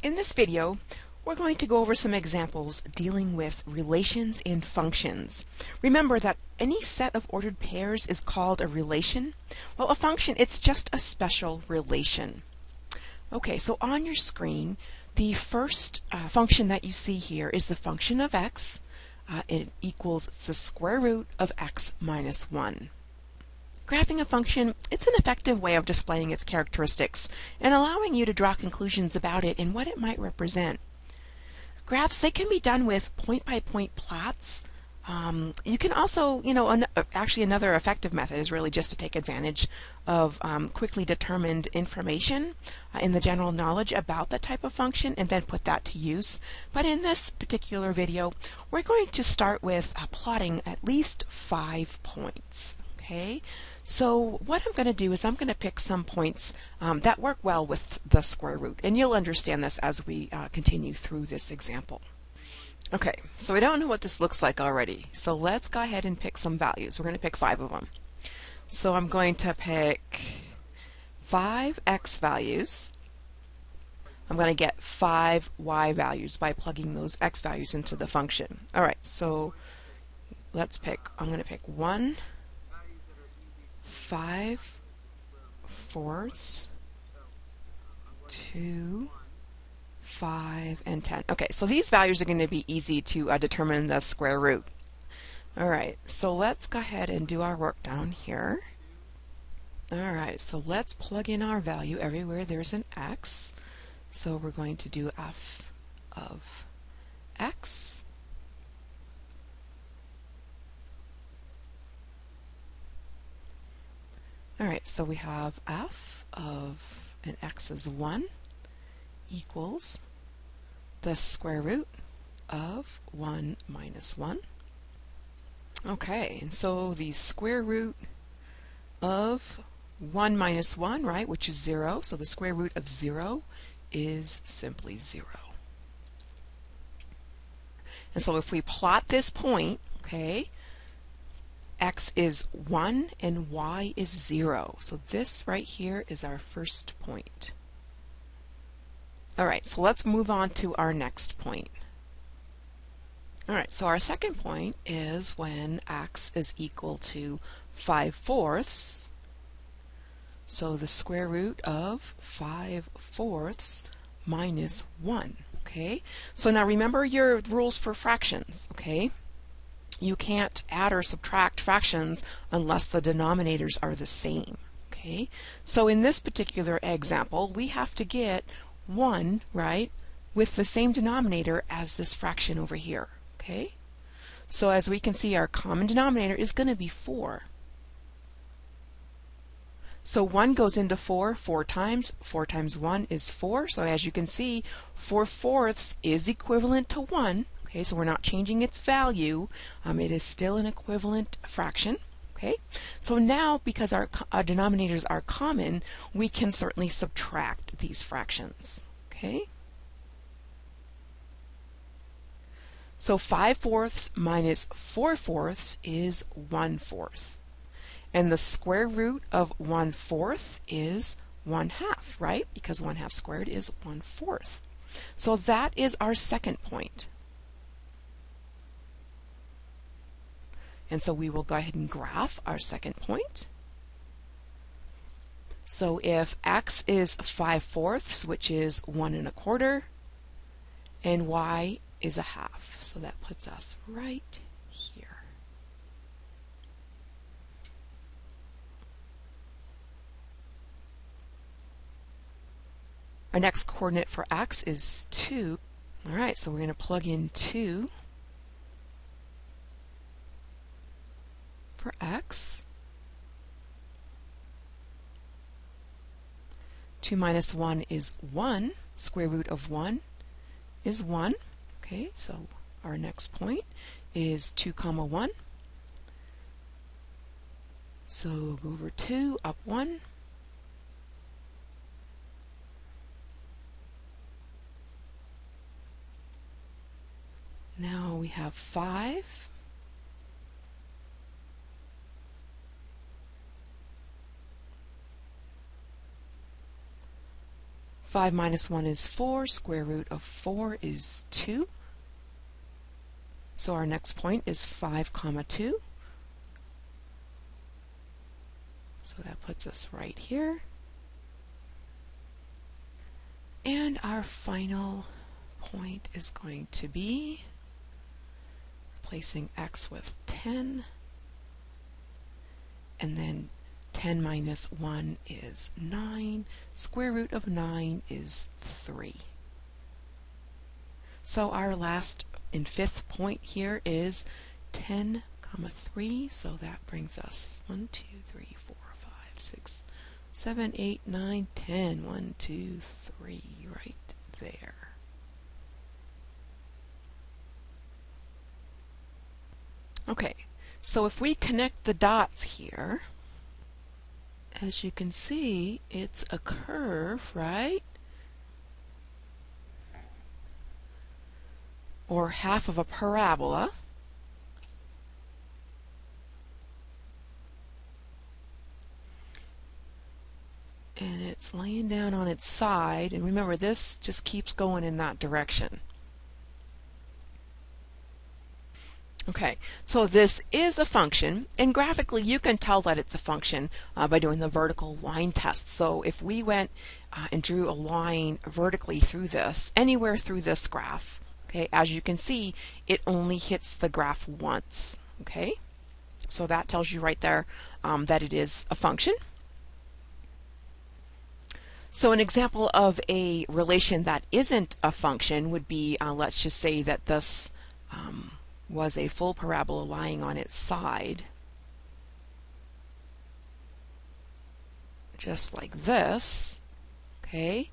In this video, we're going to go over some examples dealing with relations and functions. Remember that any set of ordered pairs is called a relation. Well, a function, it's just a special relation. Okay, so on your screen, the first function that you see here is the function of x. It equals the square root of x minus 1. Graphing a function, it's an effective way of displaying its characteristics and allowing you to draw conclusions about it and what it might represent. Graphs, they can be done with point-by-point plots. You can also, actually another effective method is really just to take advantage of quickly determined information in the general knowledge about the type of function and then put that to use. But in this particular video, we're going to start with plotting at least 5 points. Okay, so what I'm going to do is I'm going to pick some points that work well with the square root, and you'll understand this as we continue through this example. Okay, so we don't know what this looks like already, so let's go ahead and pick some values. We're going to pick 5 of them. So I'm going to pick 5 x values. I'm going to get 5 y values by plugging those x values into the function. All right, so let's pick, I'm going to pick 1, 5/4, 2, 5, and 10. Okay, so these values are going to be easy to determine the square root. All right, so let's go ahead and do our work down here. All right, so let's plug in our value everywhere there's an x. So we're going to do f of x. Alright, so we have f of an x is 1 equals the square root of 1 minus 1. Okay, and so the square root of 1 minus 1, right, which is 0, so the square root of 0 is simply 0. And so if we plot this point, okay, x is 1 and y is 0. So this right here is our first point. Alright, so let's move on to our next point. Alright, so our second point is when x is equal to 5/4. So the square root of 5/4 minus 1. Okay, so now remember your rules for fractions. Okay, you can't add or subtract fractions unless the denominators are the same. Okay, so in this particular example, we have to get 1, right, with the same denominator as this fraction over here. Okay, so as we can see, our common denominator is going to be 4. So 1 goes into 4 times. 4 times 1 is 4. So as you can see, 4/4 is equivalent to 1. Okay, so we're not changing its value. It is still an equivalent fraction. Okay, so now because our denominators are common, we can certainly subtract these fractions. Okay, so 5/4 minus 4/4 is 1/4. And the square root of 1/4 is 1/2, right? Because 1/2 squared is 1/4. So that is our second point. And so we will go ahead and graph our second point. So if x is 5/4, which is 1 1/4, and y is 1/2. So that puts us right here. Our next coordinate for x is 2. All right, so we're going to plug in 2 for x. 2 minus 1 is 1. Square root of 1 is 1. Okay, so our next point is 2 comma 1. So go over 2, up 1. Now we have 5. 5 minus 1 is 4. Square root of 4 is 2. So our next point is 5 comma 2. So that puts us right here. And our final point is going to be replacing x with 10. And then 10 minus 1 is 9. Square root of 9 is 3. So our last and fifth point here is 10 comma 3. So that brings us 1, 2, 3, 4, 5, 6, 7, 8, 9, 10. 1, 2, 3 right there. Okay, so if we connect the dots here, as you can see, it's a curve, right? Or half of a parabola. And it's laying down on its side, and remember, this just keeps going in that direction. Okay, so this is a function, and graphically you can tell that it's a function by doing the vertical line test. So if we went and drew a line vertically through this, anywhere through this graph, okay, as you can see, it only hits the graph once. Okay, so that tells you right there that it is a function. So an example of a relation that isn't a function would be, let's just say that this was a full parabola lying on its side, just like this. Okay,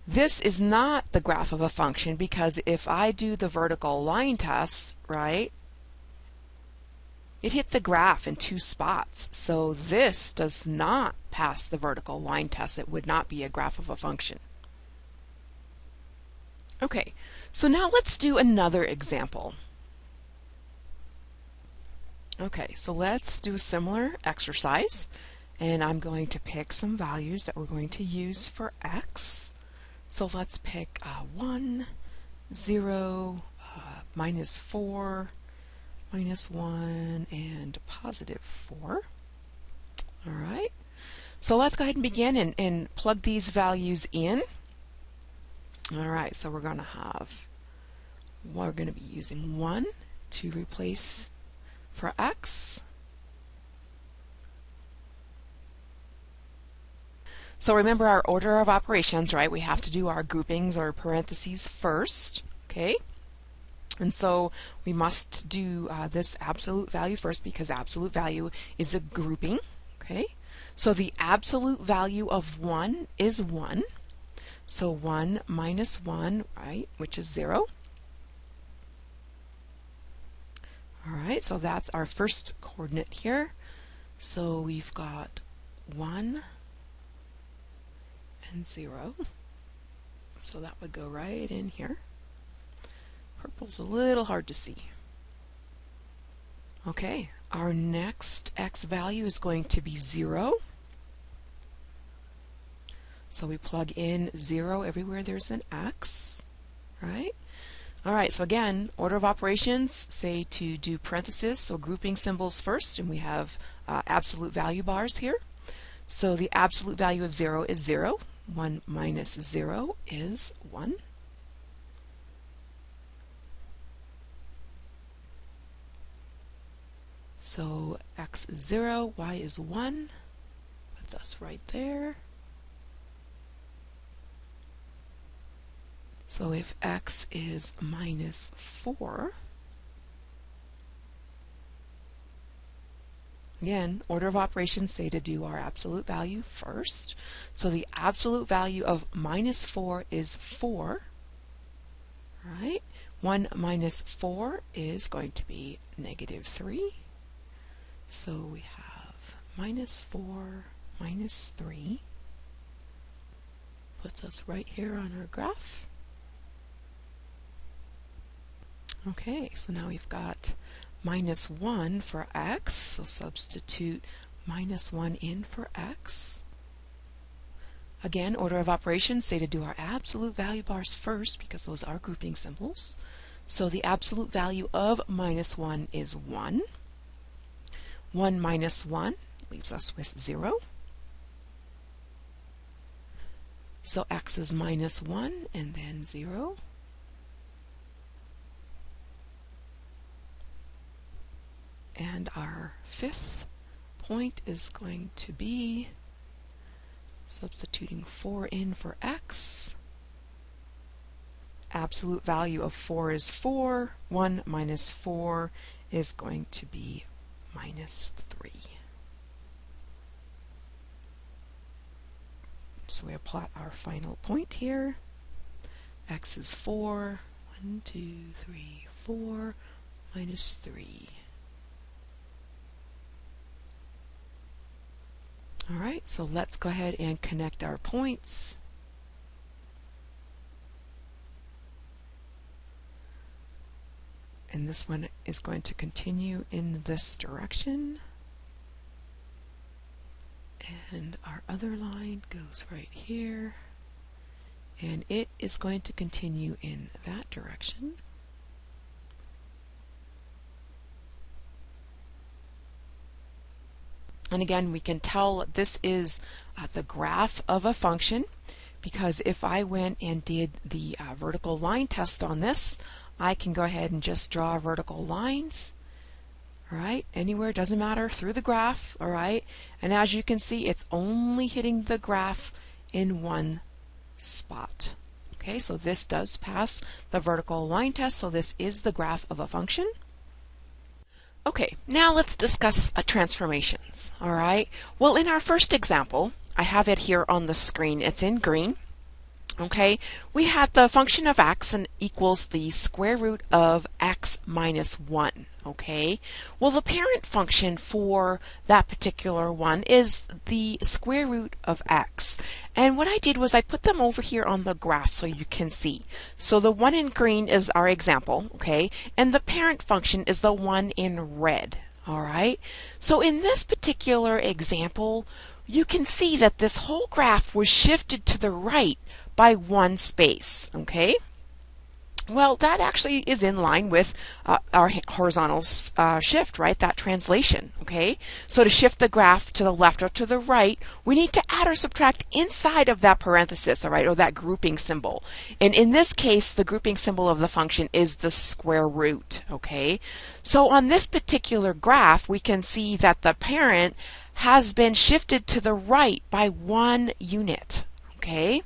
this is not the graph of a function, because if I do the vertical line test, right, it hits a graph in 2 spots. So this does not pass the vertical line test. It would not be a graph of a function. Okay, so now let's do another example. Okay, so let's do a similar exercise, and I'm going to pick some values that we're going to use for x. So let's pick 1, 0, minus 4, minus 1, and positive 4. All right, so let's go ahead and begin and plug these values in. All right, so we're going to be using 1 to replace for x. So remember our order of operations, right? We have to do our groupings or parentheses first, okay? And so we must do this absolute value first, because absolute value is a grouping, okay? So the absolute value of 1 is 1. So 1 minus 1, right, which is 0. All right, so that's our first coordinate here. So we've got 1 and 0. So that would go right in here. Purple's a little hard to see. Okay, our next x value is going to be 0. So we plug in 0 everywhere there's an x, right? All right, so again, order of operations, say to do parentheses, so grouping symbols first, and we have absolute value bars here. So the absolute value of 0 is 0. 1 minus 0 is 1. So x is 0, y is 1. Puts us right there. So if x is minus 4, again, order of operations say to do our absolute value first. So the absolute value of minus 4 is 4, right? 1 minus 4 is going to be negative 3. So we have minus 4 minus 3. Puts us right here on our graph. Okay, so now we've got minus 1 for x, so substitute minus 1 in for x. Again, order of operations say to do our absolute value bars first because those are grouping symbols. So the absolute value of -1 is 1. 1 minus 1 leaves us with 0. So x is -1 and then 0. And our fifth point is going to be substituting 4 in for x. Absolute value of 4 is 4. 1 minus 4 is going to be -3. So we plot our final point here. X is 4. 1, 2, 3, 4 minus 3. All right, so let's go ahead and connect our points. And this one is going to continue in this direction. And our other line goes right here. And it is going to continue in that direction. And again, we can tell this is the graph of a function, because if I went and did the vertical line test on this, I can go ahead and just draw vertical lines. All right, anywhere, doesn't matter, through the graph. All right, and as you can see, it's only hitting the graph in one spot. Okay, so this does pass the vertical line test, so this is the graph of a function. Okay, now let's discuss transformations. All right, well, in our first example, I have it here on the screen. It's in green. Okay, we had the function of x and equals the square root of x minus 1. Okay, well, the parent function for that particular one is the square root of x. And what I did was I put them over here on the graph so you can see. So the one in green is our example, okay, and the parent function is the one in red. All right, so in this particular example, you can see that this whole graph was shifted to the right by one space. Okay, well, that actually is in line with our horizontal shift, right? That translation. Okay, so to shift the graph to the left or to the right, we need to add or subtract inside of that parenthesis, all right, or that grouping symbol. And in this case, the grouping symbol of the function is the square root. Okay, so on this particular graph, we can see that the parent has been shifted to the right by 1 unit. Okay,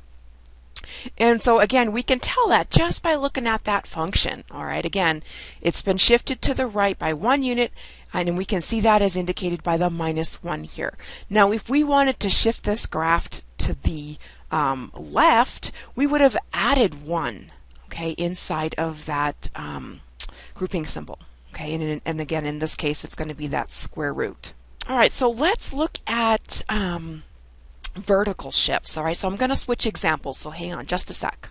and so again, we can tell that just by looking at that function. All right, again, it's been shifted to the right by 1 unit, and we can see that as indicated by the -1 here. Now, if we wanted to shift this graph to the left, we would have added 1, okay, inside of that grouping symbol. Okay, and again, in this case, it's going to be that square root. All right, so let's look at vertical shifts. All right, so I'm going to switch examples, so hang on just a sec.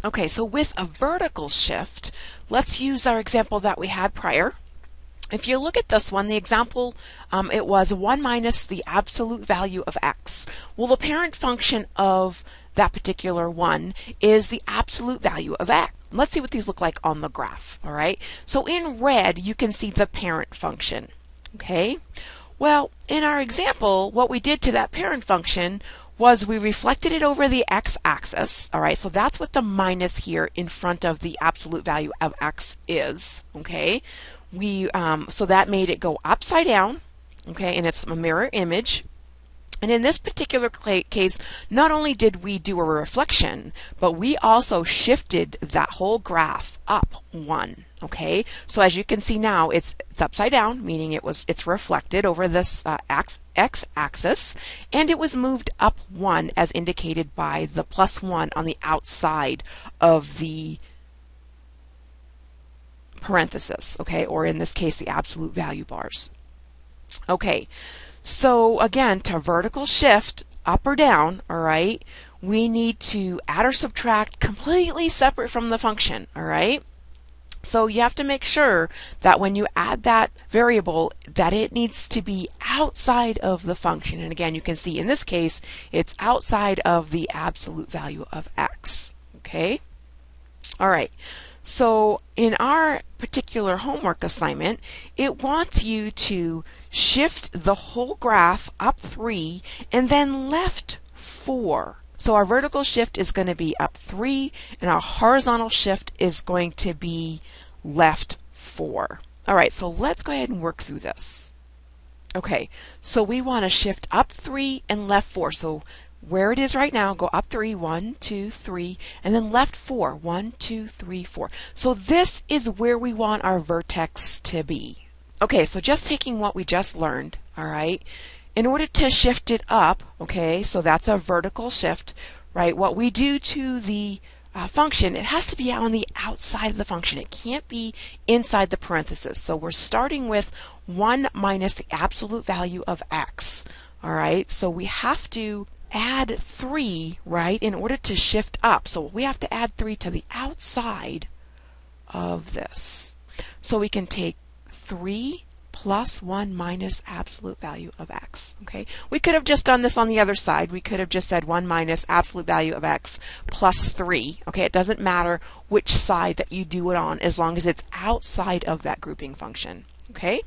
Okay, so with a vertical shift, let's use our example that we had prior. If you look at this one, the example, it was 1 minus the absolute value of x. Well, the parent function of that particular one is the absolute value of x. Let's see what these look like on the graph. All right, so in red, you can see the parent function. Okay, well, in our example, what we did to that parent function was we reflected it over the x-axis. All right, so that's what the minus here in front of the absolute value of x is. Okay, so that made it go upside down. Okay, and it's a mirror image. And in this particular case, not only did we do a reflection, but we also shifted that whole graph up 1. Okay, so as you can see now, it's upside down, meaning it's reflected over this x-axis, and it was moved up 1 as indicated by the +1 on the outside of the parenthesis. Okay, or in this case, the absolute value bars. Okay. So again, to vertical shift up or down, all right, we need to add or subtract completely separate from the function. All right, So you have to make sure that when you add that variable that it needs to be outside of the function. And again, you can see in this case, it's outside of the absolute value of x. Okay? All right. So in our particular homework assignment, it wants you to shift the whole graph up 3 and then left 4. So our vertical shift is going to be up 3 and our horizontal shift is going to be left 4. All right, so let's go ahead and work through this. Okay, so we want to shift up 3 and left 4. So where it is right now, go up 3, 1, 2, 3, and then left 4, 1, 2, 3, 4. So this is where we want our vertex to be. Okay, so just taking what we just learned, all right, in order to shift it up, okay, so that's a vertical shift, right? What we do to the function, it has to be on the outside of the function. It can't be inside the parenthesis. So we're starting with 1 minus the absolute value of x, all right? So we have to add 3, right, in order to shift up. So we have to add 3 to the outside of this. So we can take 3 plus 1 minus absolute value of x. Okay, we could have just done this on the other side. We could have just said 1 minus absolute value of x plus 3. Okay, it doesn't matter which side that you do it on as long as it's outside of that grouping function. Okay,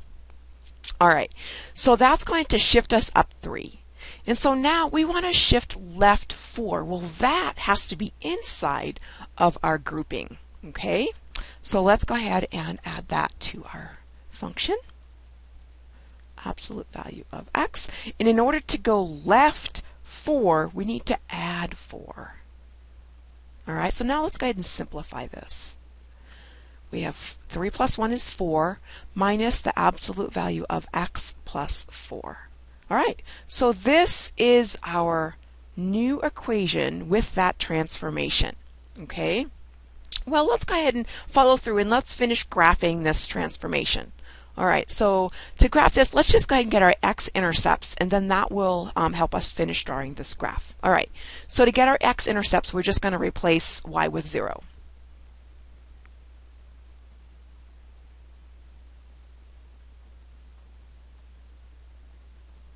all right, so that's going to shift us up 3. And so now we want to shift left 4. Well, that has to be inside of our grouping. Okay, so let's go ahead and add that to our function, absolute value of x. And in order to go left 4, we need to add 4. All right, so now let's go ahead and simplify this. We have 3 plus 1 is 4 minus the absolute value of x plus 4. All right, so this is our new equation with that transformation. Okay, well, let's go ahead and follow through and let's finish graphing this transformation. All right, so to graph this, let's just go ahead and get our x-intercepts, and then that will help us finish drawing this graph. All right, so to get our x-intercepts, we're just going to replace y with 0.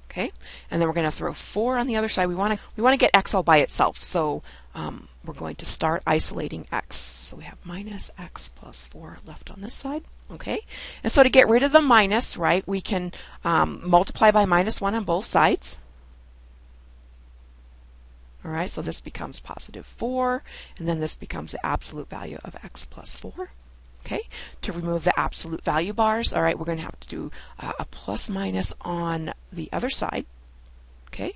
Okay, and then we're going to throw 4 on the other side. We want to get x all by itself, so we're going to start isolating x. So we have minus x plus 4 left on this side. Okay, and so to get rid of the minus, right, we can multiply by minus 1 on both sides. All right, so this becomes positive 4, and then this becomes the absolute value of x plus 4. Okay, to remove the absolute value bars, all right, we're going to have to do a plus minus on the other side. Okay,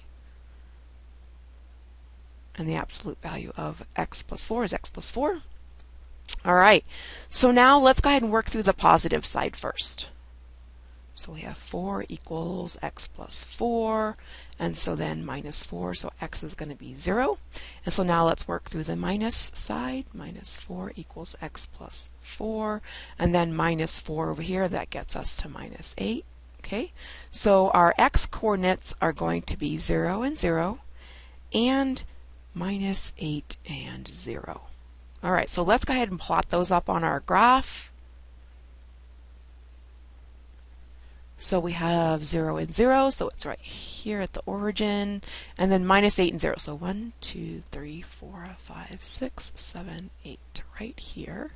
and the absolute value of x plus 4 is x plus 4. All right, so now let's go ahead and work through the positive side first. So we have 4 equals x plus 4, and so then minus 4, so x is going to be 0. And so now let's work through the minus side. Minus 4 equals x plus 4, and then minus 4 over here, that gets us to minus 8. Okay, so our x coordinates are going to be 0 and 0, and minus 8 and 0. All right, so let's go ahead and plot those up on our graph. So we have 0 and 0, so it's right here at the origin, and then minus 8 and 0. So 1, 2, 3, 4, 5, 6, 7, 8 right here.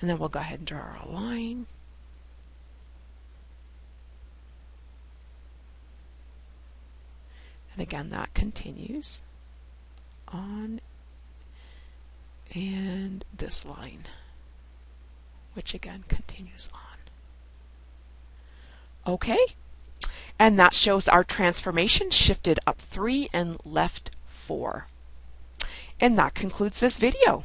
And then we'll go ahead and draw our line. And again, that continues on, and this line, which again continues on. Okay, and that shows our transformation shifted up 3 and left 4. And that concludes this video.